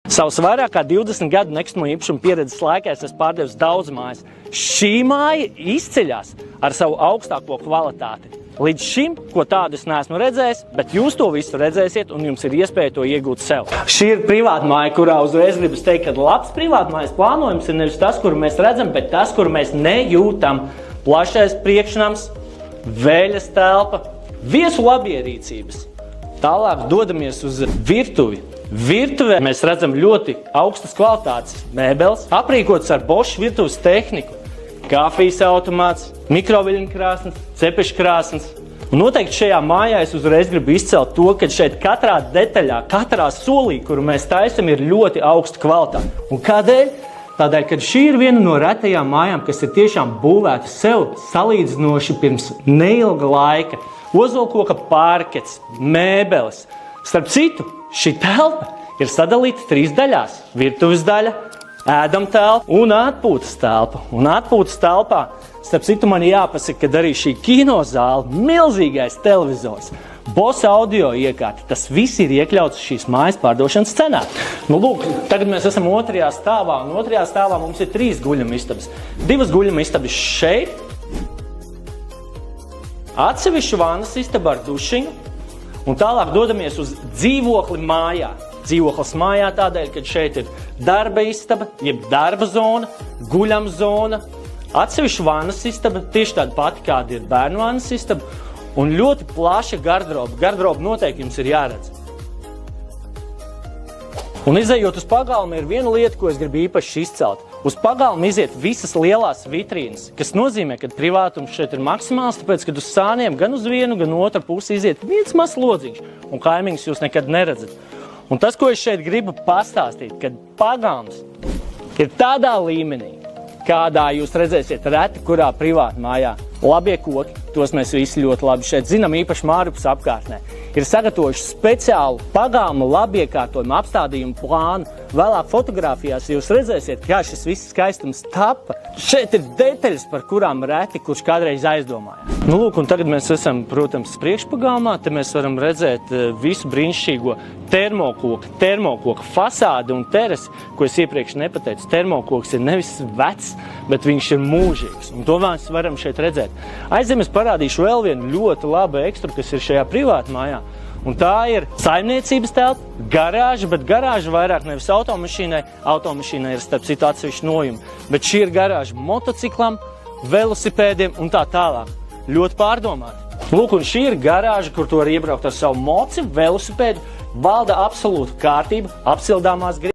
Savas vairāk kā 20 gadu nekustamo īpašumu pieredzes laikā es esmu pārdevis daudz mājas. Šī māja izceļas ar savu augstāko kvalitāti. Līdz šim, ko tādu es neesmu redzējis, bet jūs to visu redzēsiet un jums ir iespēja to iegūt sev. Šī ir privāta māja, kurā uzreiz gribas teikt, ka labs privāta mājas plānojums ir nevis tas, kuru mēs redzam, bet tas, kuru mēs nejūtam. Plašais priekšnams, vēļas telpa, viesu labierīcības. Tālāk dodamies uz virtuvi. Virtuvē mēs redzam ļoti augstas kvalitātes mēbeles, aprīkotas ar Bosch virtuves tehniku, kafijas automāts, mikroviļņu krāsns, cepešu krāsns. Un noteikti šajā mājā es uzreiz gribu izcelt to, ka šeit katrā detaļā, katrā solī, kuru mēs taisam, ir ļoti augsta kvalitāte. Un kādēļ? Tādēļ, ka šī ir viena no retajām mājām, kas ir tiešām būvēta sev salīdzinoši pirms neilga laika. Ozolkoka parkets, mēbeles. Starp citu, šī telpa ir sadalīta 3 daļās. Virtuves daļa, ēdama telpa un atpūtas telpa. Un atpūtas telpā, starp citu, man jāpasaka, ka arī šī kinozāle, milzīgais televizors, Boss audio iekārta, tas viss ir iekļauts šīs mājas pārdošanas cenā. Nu, lūk, tagad mēs esam 2. stāvā, un 2. stāvā mums ir 3 guļamistabas. 2 guļamistabas šeit, atsevišķu vannas istaba ar dušiņu, un tālāk dodamies uz dzīvokli mājā. Dzīvoklis mājā tādēļ, ka šeit ir darba istaba, jeb darba zona, guļam zona, atsevišķu vannas istaba, tieši tāda pati, kāda ir bērnu vannas istaba, un ļoti plaša garderoba. Garderoba noteikti jums ir jāredz. Un izejot uz pagalmu ir viena lieta, ko es gribu īpaši izcelt. Uz pagalmu iziet visas lielās vitrīnas, kas nozīmē, ka privātums šeit ir maksimāls, tāpēc, kad uz sāniem gan uz vienu, gan otru pusi iziet viens mazs lodziņš, un kaimiņus jūs nekad neredzat. Un tas, ko es šeit gribu pastāstīt, kad pagalms ir tādā līmenī, kādā jūs redzēsiet reti, kurā privāta mājā. Labie koki, tos mēs visi ļoti labi šeit zinām, īpaši Mārupas apkārtnē, ir sagatavojuši speciālu pagalma labiekārtojumu apstādījumu plānu. Vēlāk fotografijās jūs redzēsiet, kā šis viss skaistums tapa. Šeit ir detaļas, par kurām reti, kurš kādreiz aizdomāja. Nu, lūk, un tagad mēs esam, protams, priekšpagalmā. Te mēs varam redzēt visu brīnišķīgo termokoka fasādi un terasi, ko es iepriekš nepateicu. Termokoks ir nevis vecs, bet viņš ir mūžīgs. Un to mēs varam šeit redzēt. Aizem es parādīšu vēl vienu ļoti labu ekstru, kas ir šajā privāta mājā. Un tā ir saimniecības telpa, garāža, bet garāža vairāk nevis automašīnai. Automašīnai ir starp citu atsevišķi nojumi. Bet šī ir garāža motociklam, velosipēdiem un tā tālāk. Ļoti pārdomāti. Lūk, un šī ir garāža, kur tu var iebraukt ar savu moci, velosipēdu. Valda absolūta kārtība, apsildāmās gribas.